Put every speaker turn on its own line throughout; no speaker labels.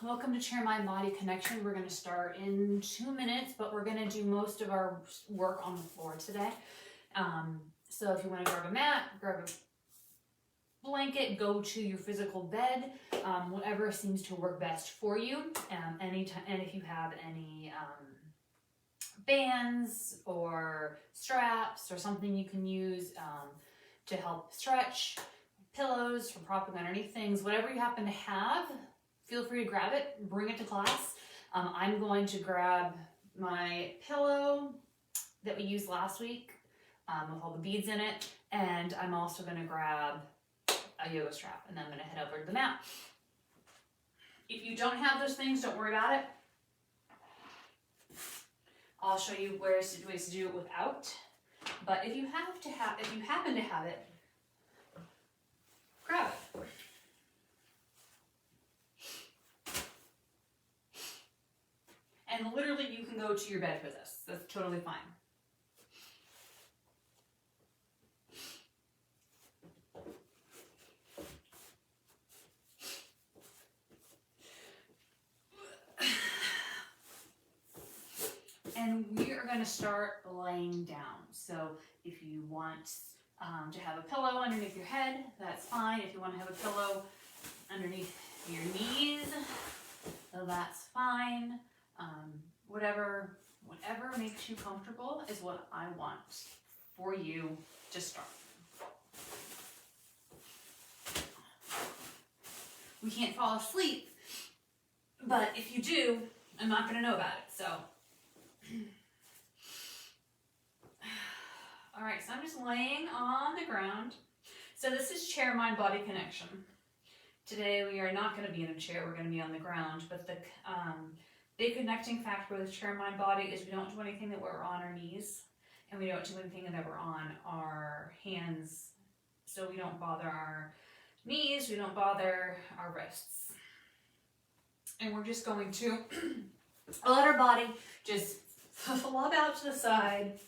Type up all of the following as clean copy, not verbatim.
Welcome to Chair Mind Body Connection. We're going to start in 2 minutes, but we're going to do most of our work on the floor today. So if you want to grab a mat, grab a blanket, go to your physical bed, whatever seems to work best for you. Anytime, and if you have any bands or straps or something you can use to help stretch, pillows for propping underneath things, whatever you happen to have, feel free to grab it, bring it to class. I'm going to grab my pillow that we used last week with all the beads in it, and I'm also going to grab a yoga strap, and then I'm going to head over to the mat. If you don't have those things, don't worry about it. I'll show you ways to do it without. But if you happen to have it, grab it. And literally you can go to your bed for this. That's totally fine. And we are going to start laying down. So if you want to have a pillow underneath your head, that's fine. If you want to have a pillow underneath your knees, that's fine. Whatever makes you comfortable is what I want for you to start. We can't fall asleep, but if you do, I'm not going to know about it. So, all right, so I'm just laying on the ground. So this is Chair Mind Body Connection. Today we are not going to be in a chair, we're going to be on the ground, but the big connecting factor with Chair Mind Body is we don't do anything that we're on our knees, and we don't do anything that we're on our hands, so we don't bother our knees, we don't bother our wrists. And we're just going to let our body just flop out to the side,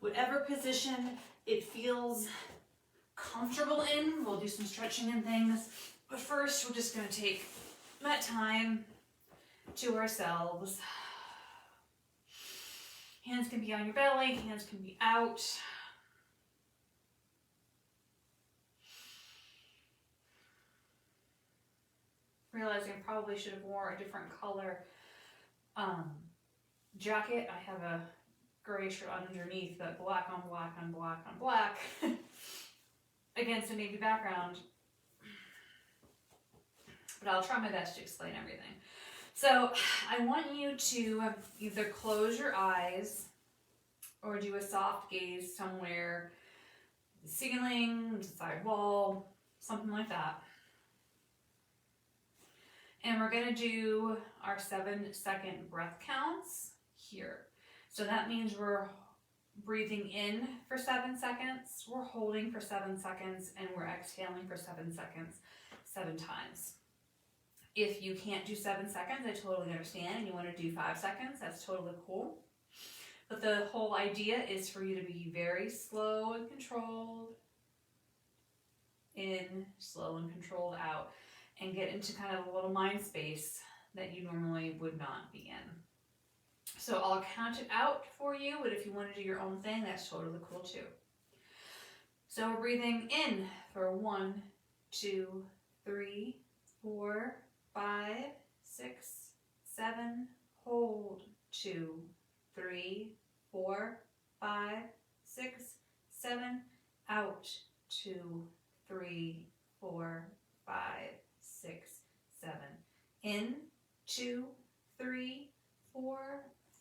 whatever position it feels comfortable in. We'll do some stretching and things, but first we're just going to take that time to ourselves. Hands can be on your belly, hands can be out. Realizing I probably should have worn a different color jacket. I have a gray shirt underneath, but black on black on black on black against a navy background. But I'll try my best to explain everything. So I want you to either close your eyes or do a soft gaze somewhere, the ceiling, the side wall, something like that. And we're going to do our 7-second breath counts here. So that means we're breathing in for 7 seconds, we're holding for 7 seconds, and we're exhaling for 7 seconds, 7 times. If you can't do 7 seconds, I totally understand, and you want to do 5 seconds, that's totally cool. But the whole idea is for you to be very slow and controlled in, slow and controlled out, and get into kind of a little mind space that you normally would not be in. So I'll count it out for you, but if you want to do your own thing, that's totally cool too. So we're breathing in for 1, 2, 3, 4, 5, 6, 7, hold, 2, 3, 4, 5, 6, 7, out, 2, 3, 4, 5, 6, 7, in, 2, 3, 4,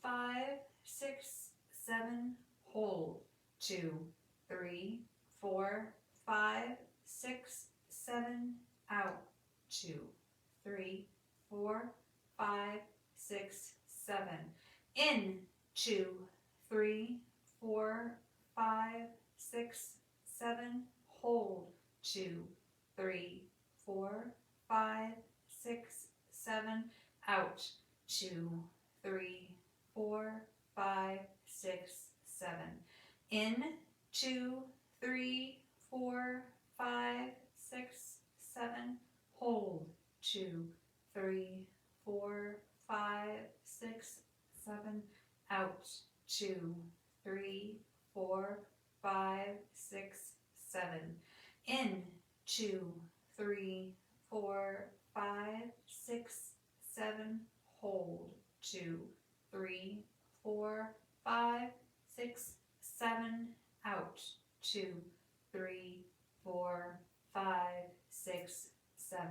5, 6, 7, hold, 2, 3, 4, 5, 6, 7, out, 2, 3, 4, 5, 6, 7, in, 2, 3, 4, 5, 6, 7, hold, 2, 3, 4, 5, 6, 7, out, 2, 3, 4, 5, 6, 7, in, 2, 3, 4, 5, 6, 7, hold, 2, 3, 4, 5, 6, 7, out, 2, 3, 4, 5, 6, 7, in, 2, 3, 4, 5, 6, 7, hold, 2, 3, 4, 5, 6, 7, out, 2, 3, 4, 5, 6, 7,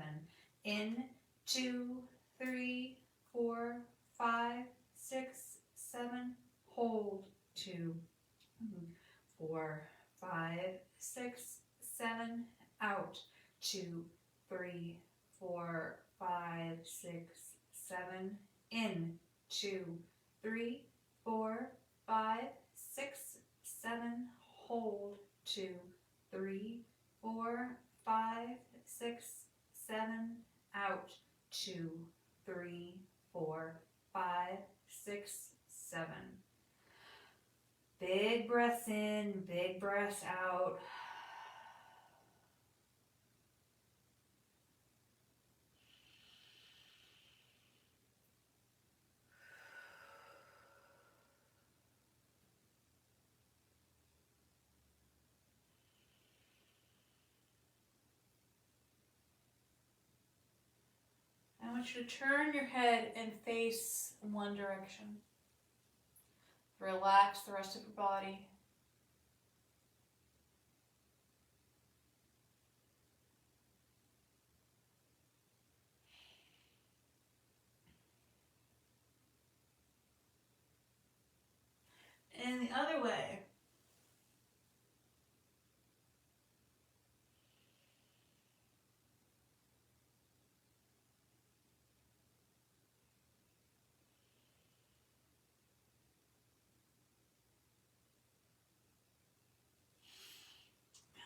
in, 2, 3, 4, 5, 6, 7, hold, 2, 4, 5, 6, 7, out, 2, 3, 4, 5, 6, 7, in, 2, 3, 4, 5, 6, 7, hold, 2, 3, 4, 5, 6, 7, out, 2, 3, 4, 5, 6, 7. Big breaths in, big breaths out. I want you to turn your head and face one direction. Relax the rest of your body. And the other way.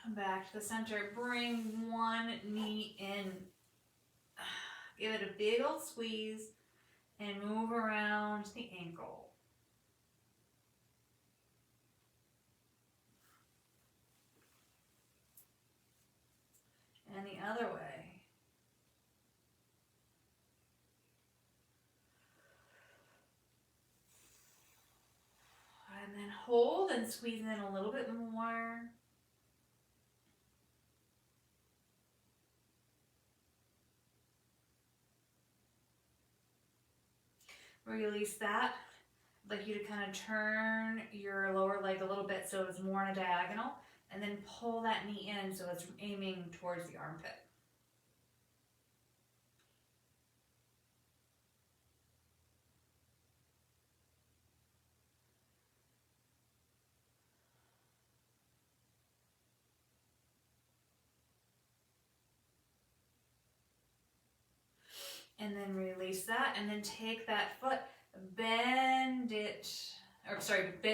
Come back to the center. Bring one knee in. Give it a big old squeeze and move around the ankle. And the other way. And then hold and squeeze in a little bit more. Release that. I'd like you to kind of turn your lower leg a little bit so it's more in a diagonal, and then pull that knee in so it's aiming towards the armpit. And then release that, and then take that foot, bend it,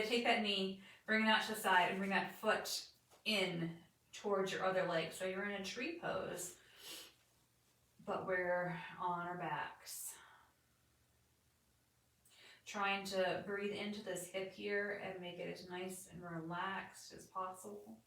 take that knee, bring it out to the side, and bring that foot in towards your other leg. So you're in a tree pose, but we're on our backs. Trying to breathe into this hip here and make it as nice and relaxed as possible.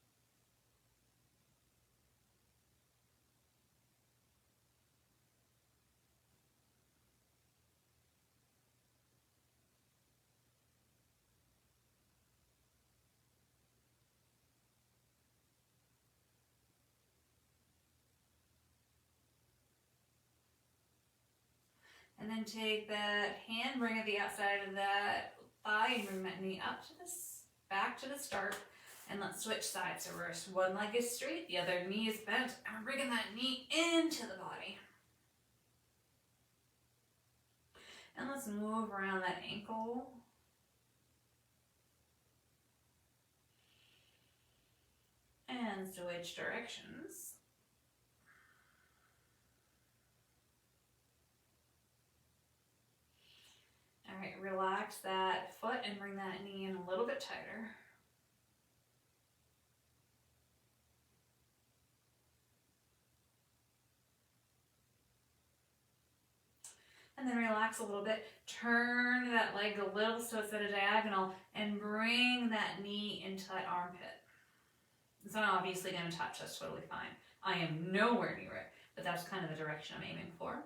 And then take that hand, bring it to the outside of that thigh, and bring that knee up to this, back to the start. And let's switch sides. So one leg is straight, the other knee is bent, and we're bringing that knee into the body. And let's move around that ankle. And switch directions. All right, relax that foot and bring that knee in a little bit tighter. And then relax a little bit. Turn that leg a little so it's at a diagonal and bring that knee into that armpit. It's not obviously going to touch, that's totally fine. I am nowhere near it, but that's kind of the direction I'm aiming for.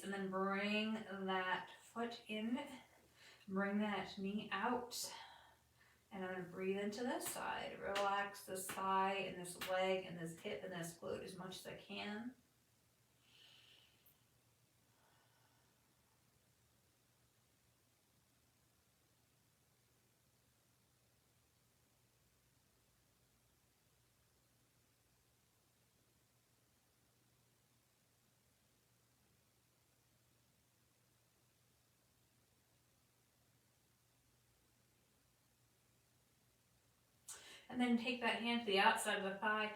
and then bring that foot in, bring that knee out, and I'm going to breathe into this side. Relax this thigh and this leg and this hip and this glute as much as I can. And then take that hand to the outside of the thigh,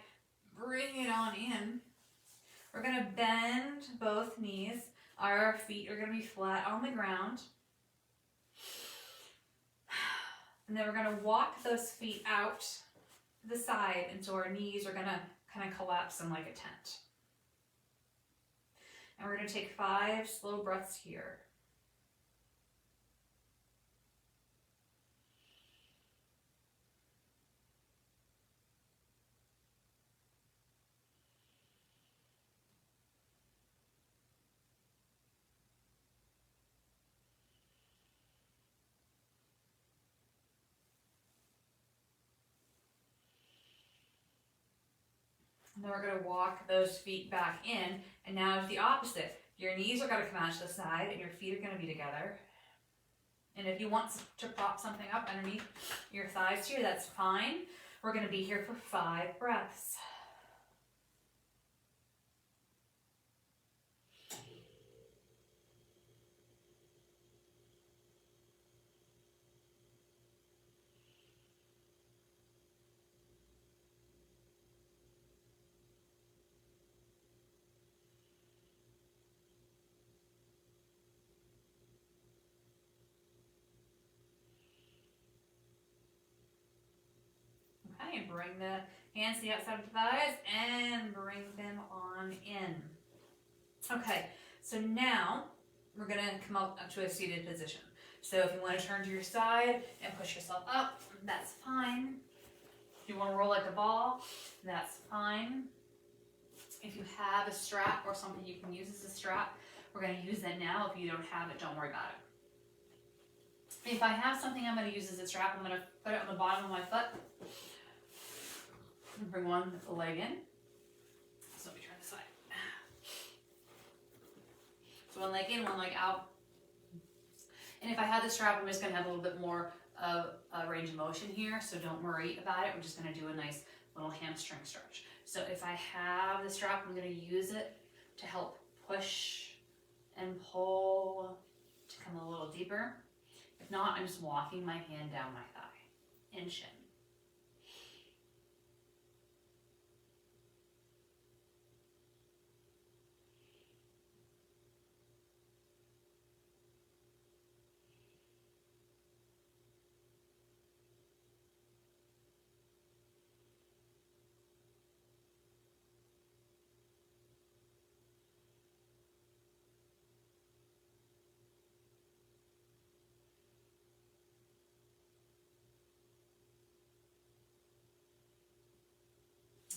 bring it on in. We're going to bend both knees. Our feet are going to be flat on the ground. And then we're going to walk those feet out to the side, and so our knees are going to kind of collapse in like a tent. And we're going to take 5 slow breaths here. And then we're going to walk those feet back in. And now it's the opposite. Your knees are going to come out to the side and your feet are going to be together. And if you want to prop something up underneath your thighs here, that's fine. We're going to be here for 5 breaths. And bring the hands to the outside of the thighs and bring them on in. Okay, so now we're going to come up to a seated position. So if you want to turn to your side and push yourself up, that's fine. If you want to roll like a ball, that's fine. If you have a strap or something you can use as a strap, we're going to use that now. If you don't have it, don't worry about it. If I have something I'm going to use as a strap, I'm going to put it on the bottom of my foot. And bring one leg in. So let me turn this side. So one leg in, one leg out. And if I had the strap, I'm just going to have a little bit more of a range of motion here. So don't worry about it. We're just going to do a nice little hamstring stretch. So if I have the strap, I'm going to use it to help push and pull to come a little deeper. If not, I'm just walking my hand down my thigh and shin.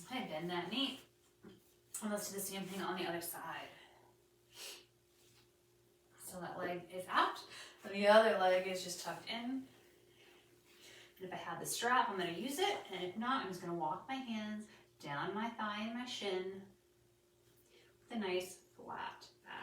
Okay, bend that knee. And let's do the same thing on the other side. So that leg is out, and the other leg is just tucked in. And if I have the strap, I'm going to use it, and if not, I'm just going to walk my hands down my thigh and my shin with a nice flat back.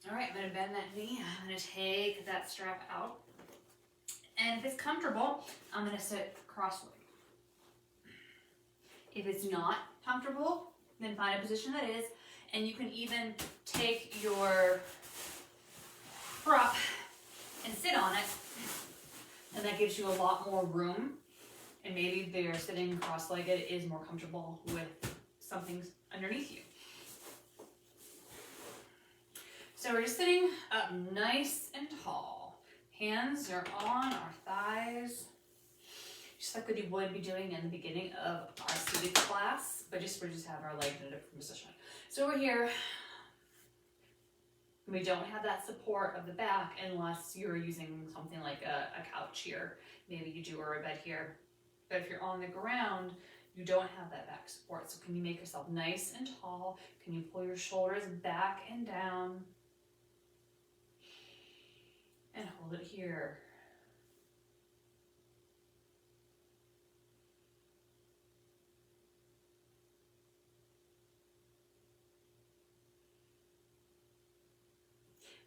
All right, I'm going to bend that knee. I'm going to take that strap out. And if it's comfortable, I'm going to sit cross-legged. If it's not comfortable, then find a position that is. And you can even take your prop and sit on it. And that gives you a lot more room. And maybe they're sitting cross-legged is more comfortable with something underneath you. So we're just sitting up nice and tall. Hands are on our thighs, just like we would be doing in the beginning of our seated class, but we're just have our legs in a different position. So we're here. We don't have that support of the back unless you're using something like a couch here. Maybe you do, or a bed here. But if you're on the ground, you don't have that back support. So can you make yourself nice and tall? Can you pull your shoulders back and down? And hold it here.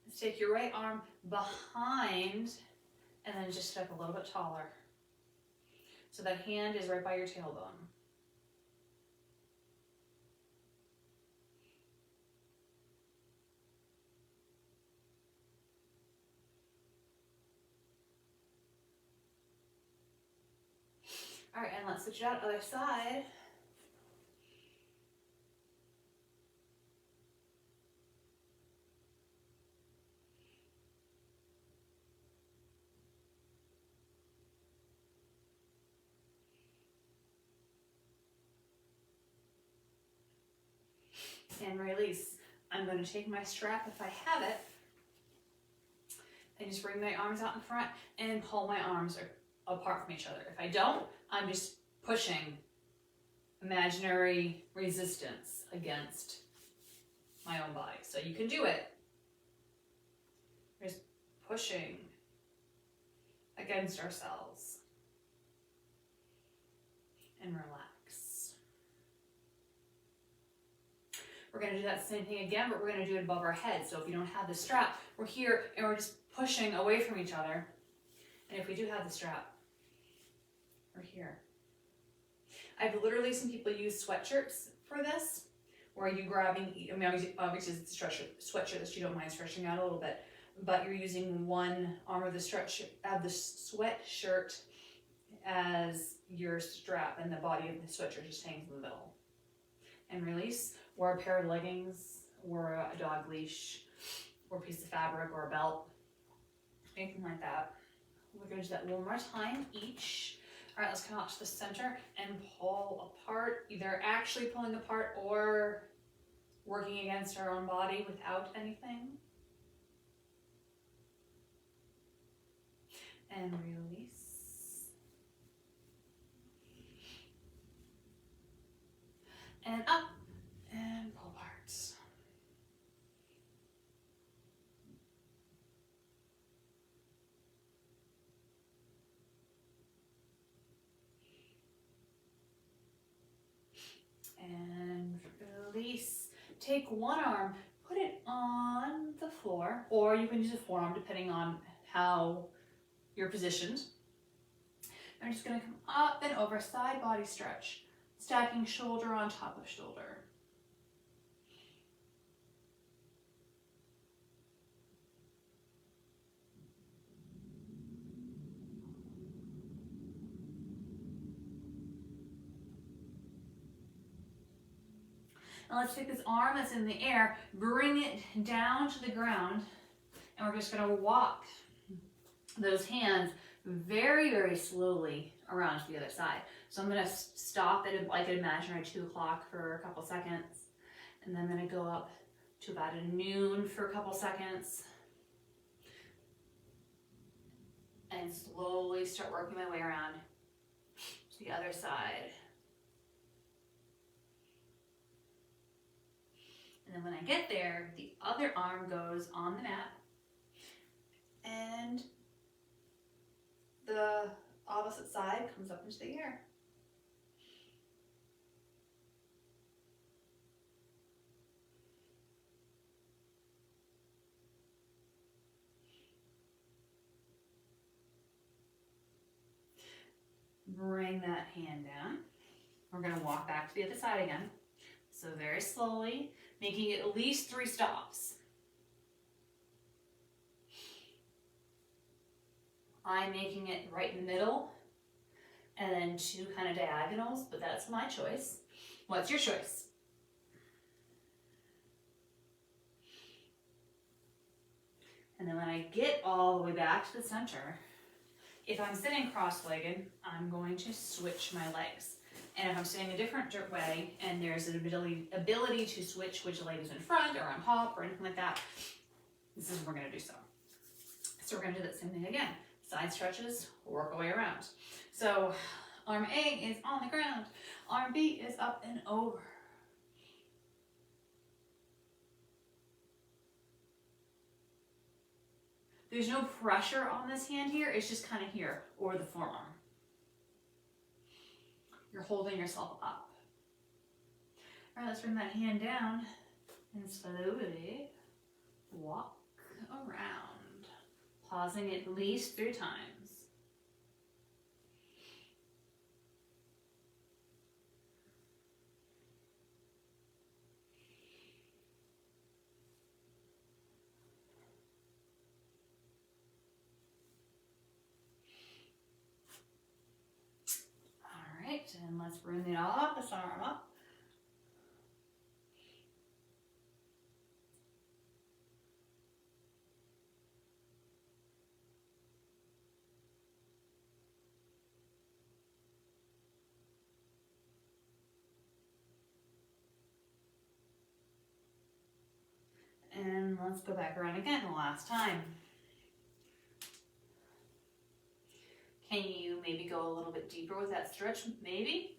Let's take your right arm behind and then just step a little bit taller. So that hand is right by your tailbone. All right, and let's switch it out other side. And release. I'm going to take my strap if I have it and just bring my arms out in front and pull my arms apart from each other. If I don't, I'm just pushing imaginary resistance against my own body. So you can do it. Just pushing against ourselves and relax. We're going to do that same thing again, but we're going to do it above our head. So if you don't have the strap, we're here and we're just pushing away from each other. And if we do have the strap, we're here. I've literally seen people use sweatshirts for this, where you're grabbing, I mean, obviously it's a sweatshirt that you don't mind stretching out a little bit, but you're using one arm of the sweatshirt as your strap, and the body of the sweatshirt just hangs in the middle. And release. Or a pair of leggings, or a dog leash, or a piece of fabric, or a belt, anything like that. We're going to do that one more time each. All right, let's come out to the center and pull apart, either actually pulling apart or working against our own body without anything. And release. And up. And pull apart. And release. Take one arm, put it on the floor, or you can use a forearm depending on how you're positioned. I'm just going to come up and over, side body stretch, stacking shoulder on top of shoulder. Now let's take this arm that's in the air, bring it down to the ground, and we're just going to walk those hands very, very slowly around to the other side. So I'm going to stop at like an imaginary 2 o'clock for a couple seconds, and then I'm going to go up to about a noon for a couple seconds, and slowly start working my way around to the other side. And then when I get there, the other arm goes on the mat and the opposite side comes up into the air. Bring that hand down. We're going to walk back to the other side again. So very slowly, making it at least 3 stops. I'm making it right in the middle, and then 2 kind of diagonals, but that's my choice. What's your choice? And then when I get all the way back to the center, if I'm sitting cross-legged, I'm going to switch my legs. And if I'm sitting a different way and there's an ability to switch which leg is in front or on top or anything like that, this is what we're going to do so. So we're going to do that same thing again. Side stretches, work our way around. So arm A is on the ground. Arm B is up and over. There's no pressure on this hand here. It's just kind of here, or the forearm. You're holding yourself up. All right, let's bring that hand down and slowly walk around, pausing at least 3 times. All right, and let's bring the opposite arm up. And let's go back around again the last time. Can you maybe go a little bit deeper with that stretch? Maybe.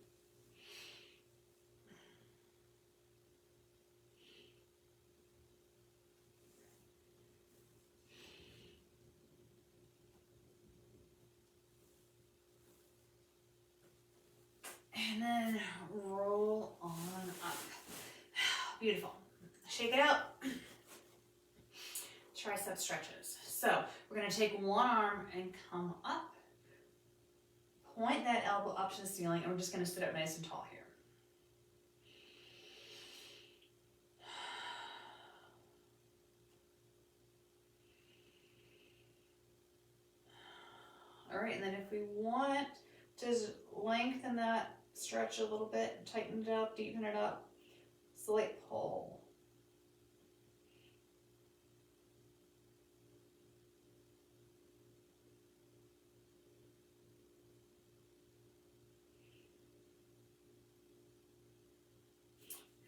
And then roll on up. Beautiful. Shake it out. Tricep stretches. So we're going to take one arm and come up. Point that elbow up to the ceiling, and we're just going to sit up nice and tall here. All right, and then if we want to lengthen that stretch a little bit, tighten it up, deepen it up, slight pull.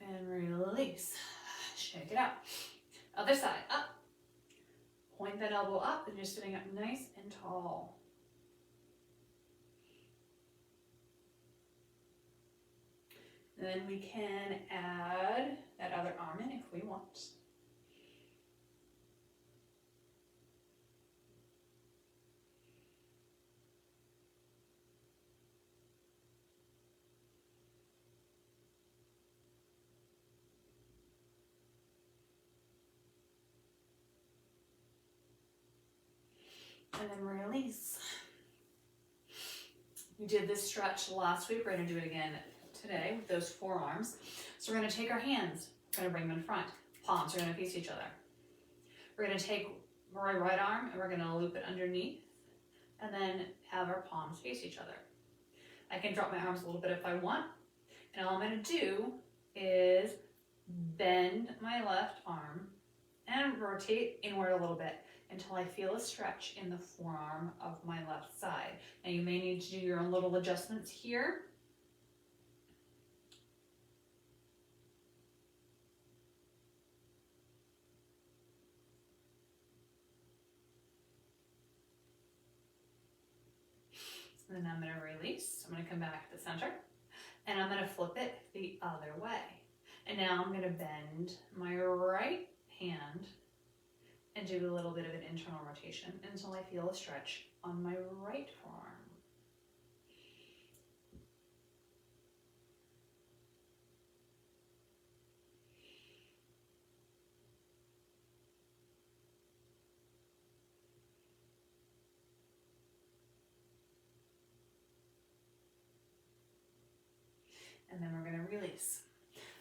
And release. Shake it out. Other side, up. Point that elbow up, and you're sitting up nice and tall. Then we can add that other arm in if we want. And then release. We did this stretch last week. We're going to do it again today with those forearms. So we're going to take our hands, we're going to bring them in front. Palms are going to face each other. We're going to take our right arm and we're going to loop it underneath and then have our palms face each other. I can drop my arms a little bit if I want. And all I'm going to do is bend my left arm and rotate inward a little bit until I feel a stretch in the forearm of my left side. Now you may need to do your own little adjustments here. And then I'm going to release. I'm going to come back to the center and I'm going to flip it the other way. And now I'm going to bend my right hand and do a little bit of an internal rotation until I feel a stretch on my right forearm. And then we're going to release.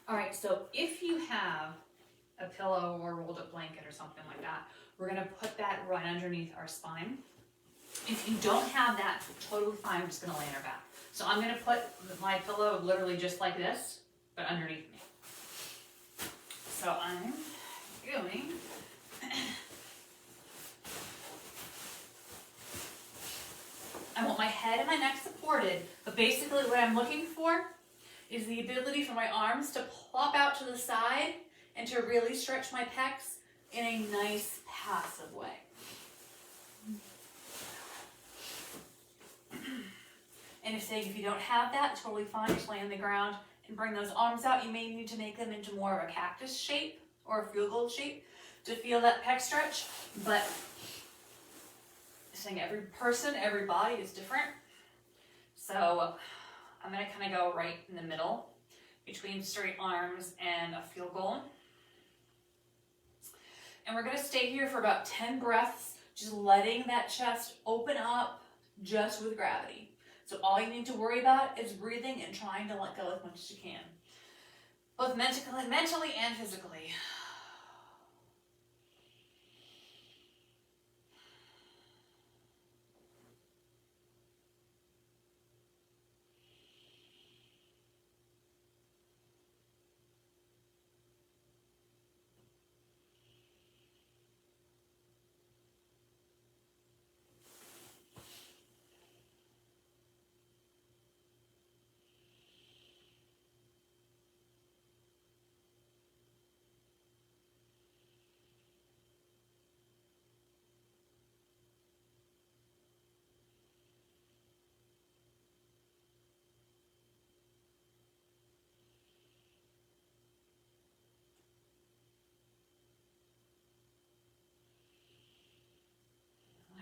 All right, so if you have a pillow or rolled up blanket or something like that, we're going to put that right underneath our spine. If you don't have that, totally fine. I'm just going to lay on our back. So I'm going to put my pillow literally just like this, but underneath me. So I'm going But basically what I'm looking for is the ability for my arms to plop out to the side and to really stretch my pecs in a nice passive way. And if you don't have that, totally fine, just lay on the ground and bring those arms out. You may need to make them into more of a cactus shape or a field goal shape to feel that pec stretch, but saying every person, every body is different. So I'm gonna kind of go right in the middle between straight arms and a field goal. And we're gonna stay here for about 10 breaths, just letting that chest open up just with gravity. So all you need to worry about is breathing and trying to let go as much as you can, both mentally and physically.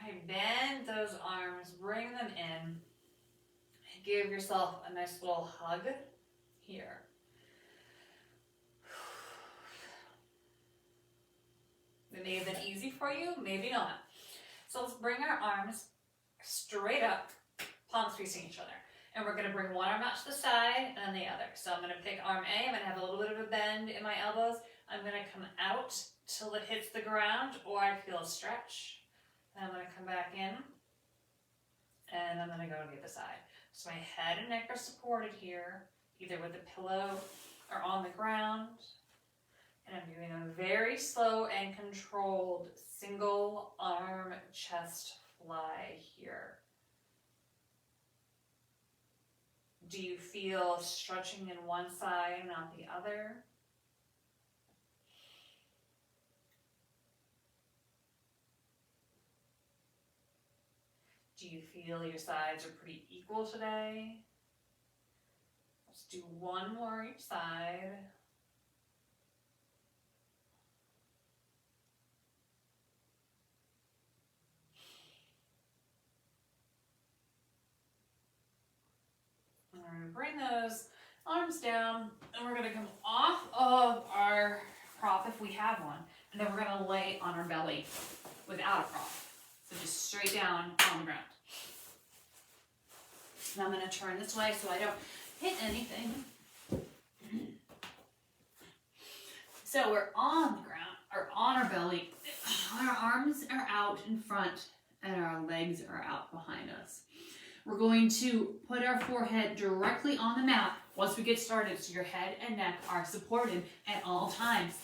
Okay, bend those arms, bring them in. Give yourself a nice little hug here. It may have been easy for you, maybe not. So let's bring our arms straight up, palms facing each other. And we're gonna bring one arm out to the side and then the other. So I'm gonna pick arm A, I'm gonna have a little bit of a bend in my elbows. I'm gonna come out till it hits the ground or I feel a stretch. Then I'm gonna come back in and I'm gonna go to the other side. So my head and neck are supported here, either with a pillow or on the ground. And I'm doing a very slow and controlled single arm chest fly here. Do you feel stretching in one side, not the other? Do you feel your sides are pretty equal today? Let's do one more each side. And we're going to bring those arms down and we're going to come off of our prop if we have one. And then we're going to lay on our belly without a prop. So just straight down on the ground. And I'm going to turn this way so I don't hit anything. So we're on the ground, or on our belly. Our arms are out in front and our legs are out behind us. We're going to put our forehead directly on the mat once we get started, so your head and neck are supported at all times.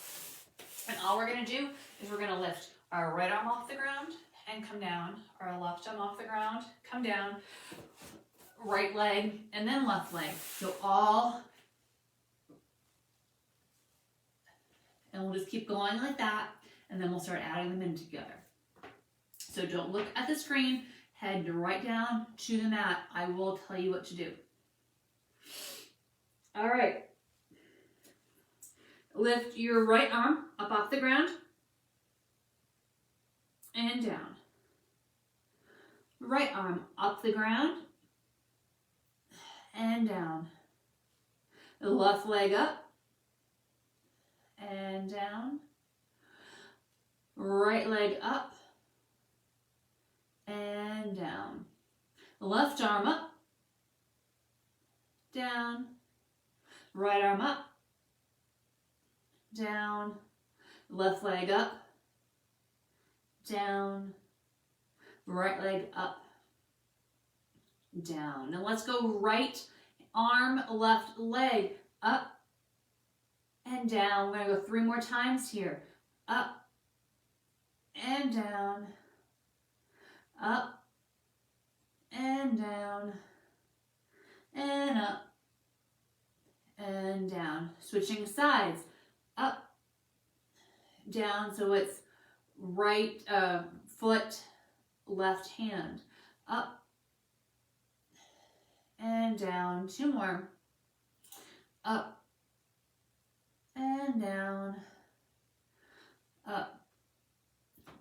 And all we're going to do is we're going to lift our right arm off the ground and come down, our left arm off the ground, come down, right leg, and then left leg. So all, and we'll just keep going like that, and then we'll start adding them in together. So don't look at the screen, head right down to the mat. I will tell you what to do. All right. Lift your right arm up off the ground and down. Right arm up the ground and down. The left leg up and down. Right leg up and down. Left arm up, down. Right arm up, down. Left leg up, down. Right leg up, down. Now let's go right arm, left leg, up and down. We're going to go 3 more times here. Up and down, up and down, Switching sides. Up, down, so it's right foot, left hand. Up and down. 2 more. Up and down. Up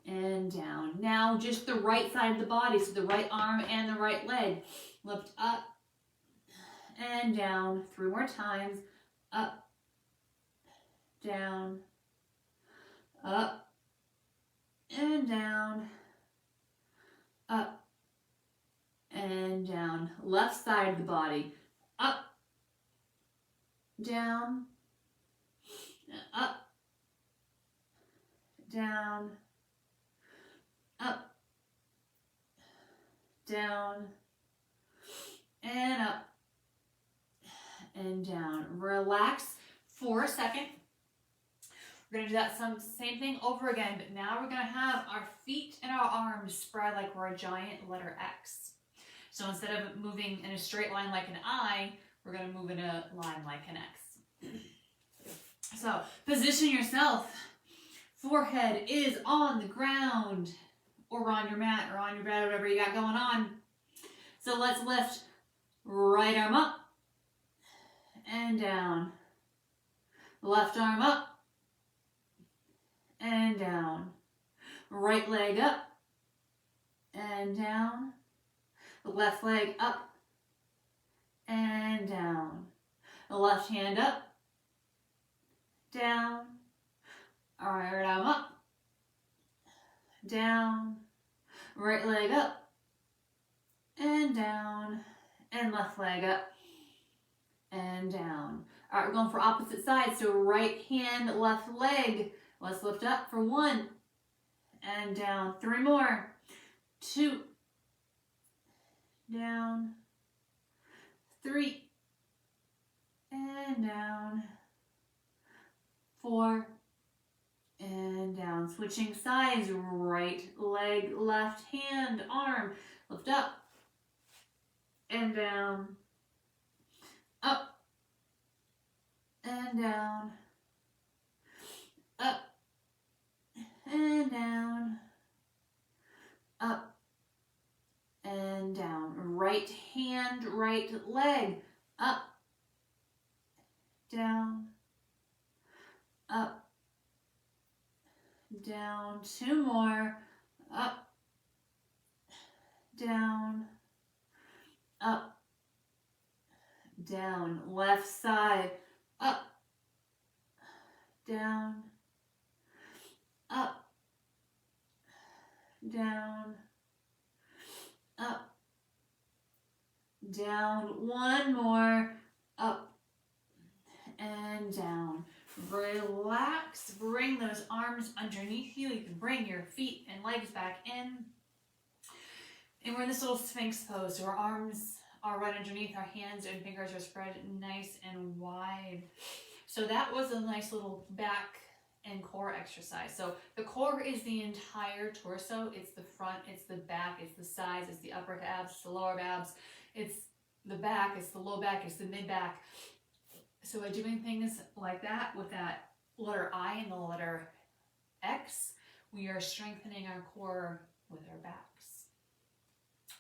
and down. Now just the right side of the body, so the right arm and the right leg. Lift up and down. 3 more times. Up, down, up and down, up and down. Left side of the body. Up, down, up, down, up, down, and up and down. Relax for a second. We're going to do that same thing over again, but now we're going to have our feet and our arms spread like we're a giant letter X. So instead of moving in a straight line like an I, we're going to move in a line like an X. So position yourself. Forehead is on the ground or on your mat or on your bed, whatever you got going on. So let's lift right arm up and down. Left arm up and down. Right leg up and down. Left leg up and down. Left hand up, down. Right arm up, down. Right leg up and down. And left leg up and down. All right, we're going for opposite sides. So right hand, left leg. Let's lift up for 1 and down. 3 more. 2, down. 3 and down. 4 and down. Switching sides. Right leg, left hand, arm. Lift up and down. Up and down. Up and down. Up and down. Right hand, right leg. Up, down, up, down. 2 more. Up, down, up, down. Left side. Up, down, up, down, up, down. 1 more. Up and down. Relax. Bring those arms underneath you. You can bring your feet and legs back in. And we're in this little Sphinx pose. So our arms are right underneath. Our hands and fingers are spread nice and wide. So that was a nice little back and core exercise. So the core is the entire torso. It's the front, it's the back, it's the sides, it's the upper abs, it's the lower abs, it's the back, it's the low back, it's the mid back. So by doing things like that with that letter I and the letter X, we are strengthening our core with our backs.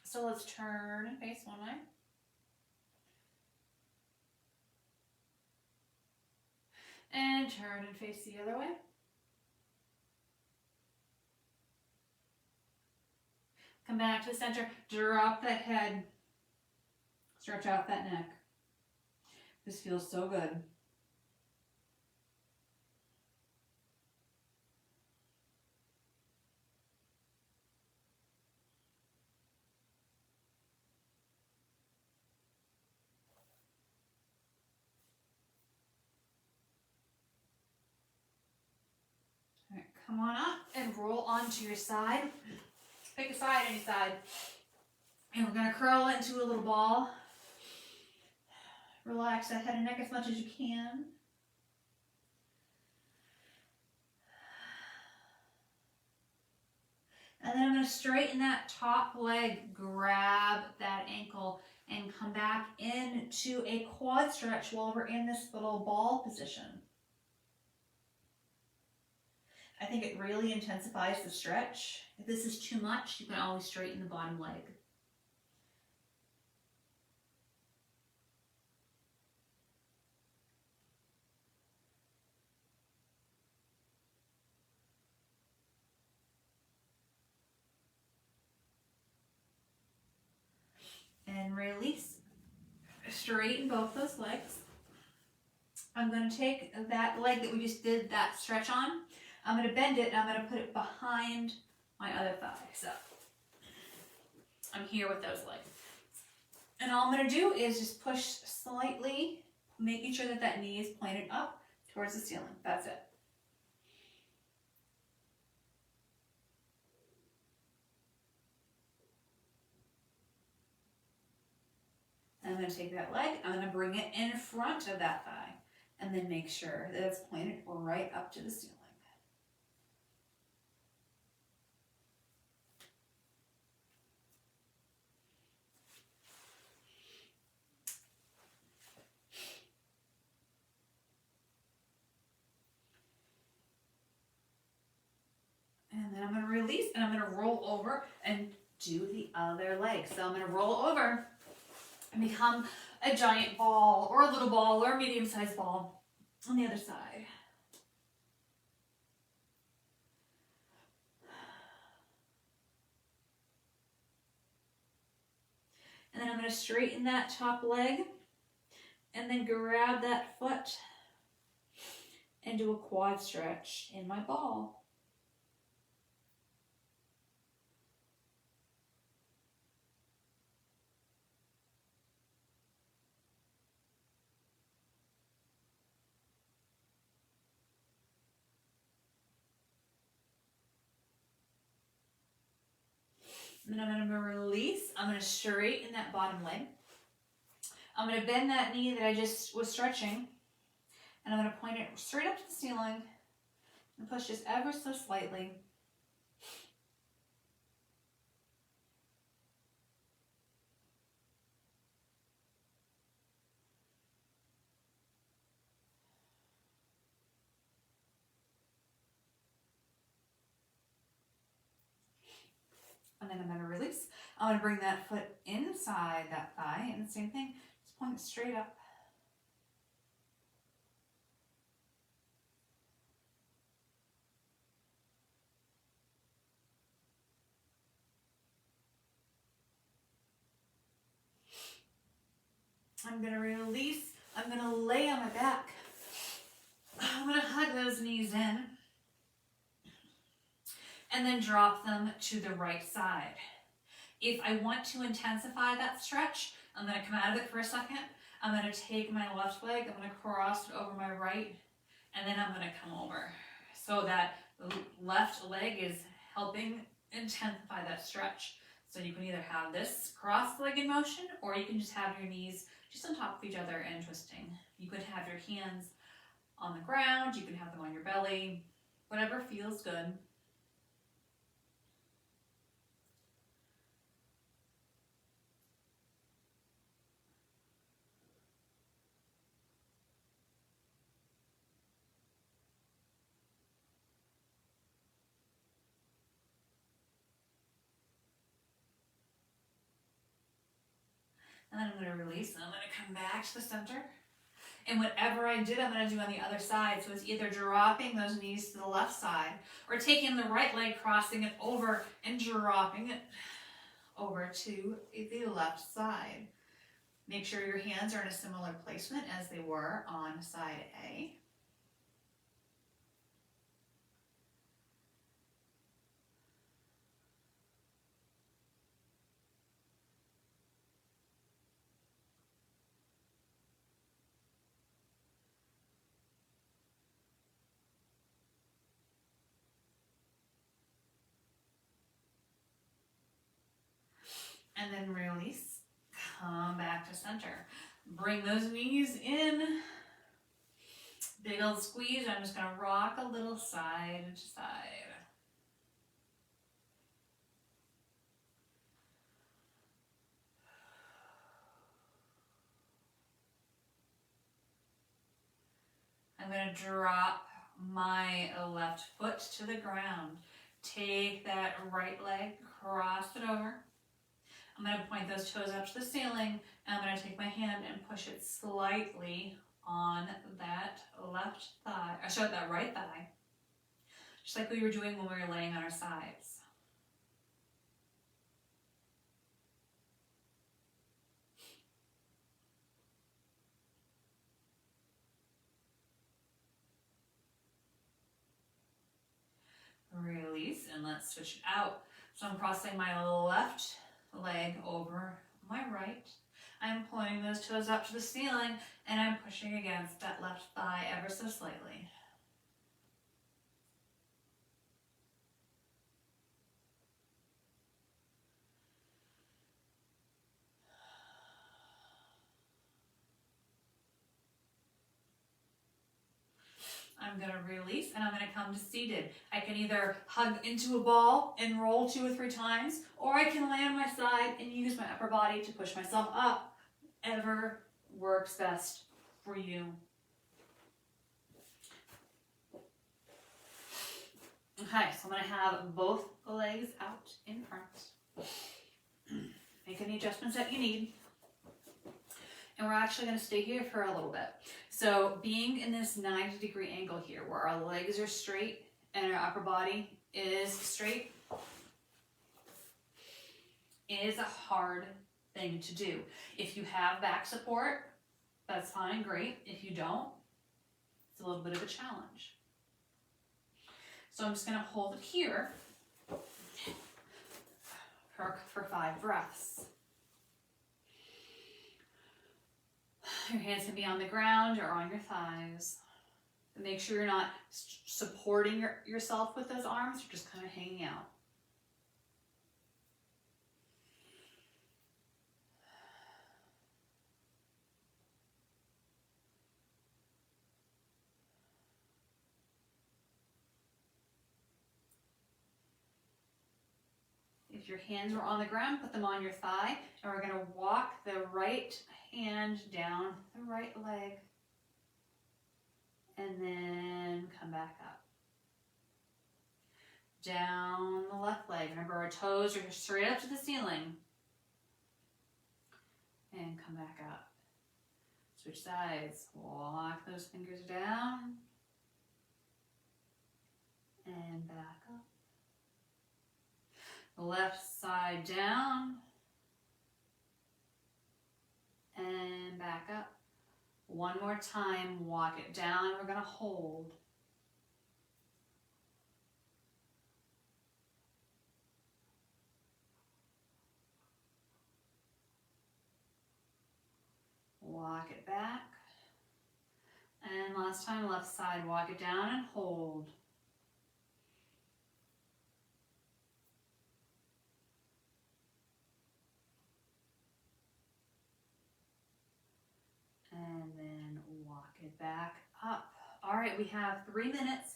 So let's turn and face one way. And turn and face the other way. Come back to the center. Drop that head. Stretch out that neck. This feels so good. All right, come on up and roll onto your side. Pick a side, any side. And we're going to curl into a little ball. Relax that head and neck as much as you can. And then I'm going to straighten that top leg, grab that ankle, and come back into a quad stretch while we're in this little ball position. I think it really intensifies the stretch. If this is too much, you can always straighten the bottom leg. And release. Straighten both those legs. I'm going to take that leg that we just did that stretch on. I'm going to bend it and I'm going to put it behind my other thigh. So I'm here with those legs. And all I'm going to do is just push slightly, making sure that that knee is pointed up towards the ceiling. That's it. And I'm going to take that leg, I'm going to bring it in front of that thigh, and then make sure that it's pointed right up to the ceiling. And then I'm going to release, and I'm going to roll over and do the other leg. So I'm going to roll over and become a giant ball, or a little ball, or a medium-sized ball on the other side. And then I'm going to straighten that top leg, and then grab that foot and do a quad stretch in my ball. And then I'm going to release. I'm going to straighten that bottom leg. I'm going to bend that knee that I just was stretching. And I'm going to point it straight up to the ceiling and push just ever so slightly. And then I'm going to release. I'm going to bring that foot inside that thigh, and the same thing, just point it straight up. I'm going to release. I'm going to lay on my back. I'm going to hug those knees in, and then drop them to the right side. If I want to intensify that stretch, I'm going to come out of it for a second. I'm going to take my left leg, I'm going to cross it over my right, and then I'm going to come over. So that the left leg is helping intensify that stretch. So you can either have this cross-legged motion, or you can just have your knees just on top of each other and twisting. You could have your hands on the ground, you can have them on your belly, whatever feels good. And then I'm going to release, and I'm going to come back to the center. And whatever I did, I'm going to do on the other side. So it's either dropping those knees to the left side, or taking the right leg, crossing it over, and dropping it over to the left side. Make sure your hands are in a similar placement as they were on side A. And then release. Come back to center. Bring those knees in. Big old squeeze. I'm just going to rock a little side to side. I'm going to drop my left foot to the ground. Take that right leg, cross it over. I'm going to point those toes up to the ceiling, and I'm going to take my hand and push it slightly on that left thigh, that right thigh, just like we were doing when we were laying on our sides. Release, and let's switch it out. So I'm crossing my left leg over my right. I'm pointing those toes up to the ceiling, and I'm pushing against that left thigh ever so slightly. I'm going to release, and I'm going to come to seated. I can either hug into a ball and roll 2 or 3 times, or I can lay on my side and use my upper body to push myself up. Whatever works best for you. Okay, so I'm going to have both legs out in front. Make any adjustments that you need. And we're actually going to stay here for a little bit. So being in this 90-degree angle here, where our legs are straight and our upper body is straight, is a hard thing to do. If you have back support, that's fine, great. If you don't, it's a little bit of a challenge. So I'm just going to hold it here for 5 breaths. Your hands can be on the ground or on your thighs. And make sure you're not supporting yourself with those arms. You're just kind of hanging out. If your hands were on the ground, put them on your thigh, and we're going to walk the right hand down the right leg, and then come back up. Down the left leg. Remember, our toes are straight up to the ceiling. And come back up. Switch sides. Walk those fingers down. And back up. The left side down. And back up. One more time, walk it down. We're going to hold. Walk it back. And last time, left side, walk it down and hold. And then walk it back up. All right, we have 3 minutes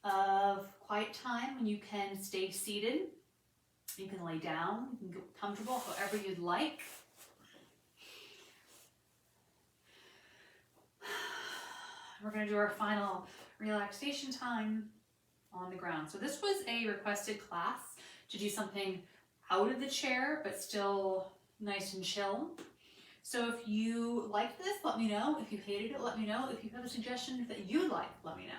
of quiet time when you can stay seated. You can lay down, you can get comfortable, however you'd like. We're going to do our final relaxation time on the ground. So this was a requested class to do something out of the chair, but still nice and chill. So if you liked this, let me know. If you hated it, let me know. If you have a suggestion that you'd like, let me know.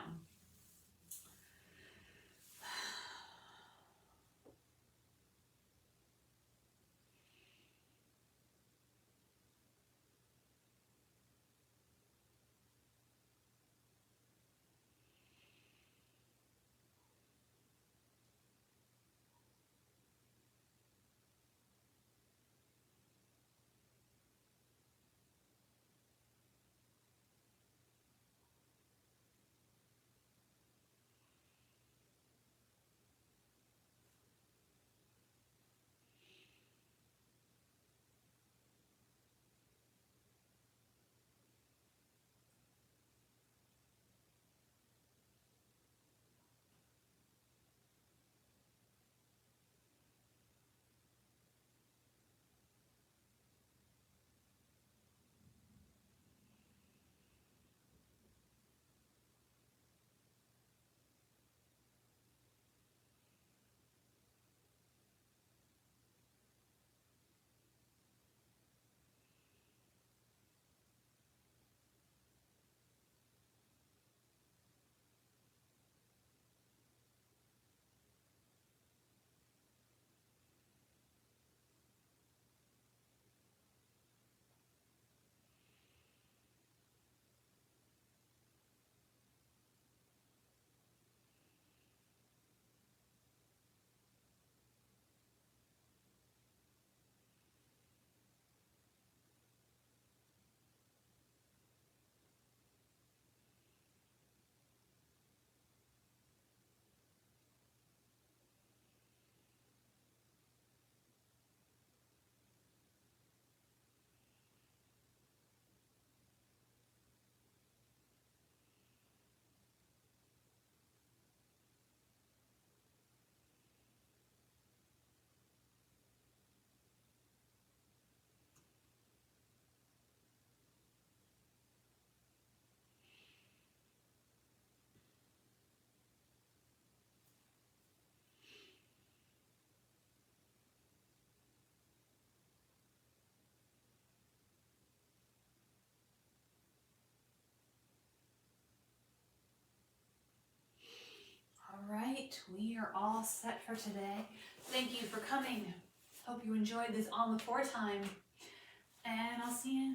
you're all set for today. Thank you for coming. Hope you enjoyed this on the 4 time. And I'll see you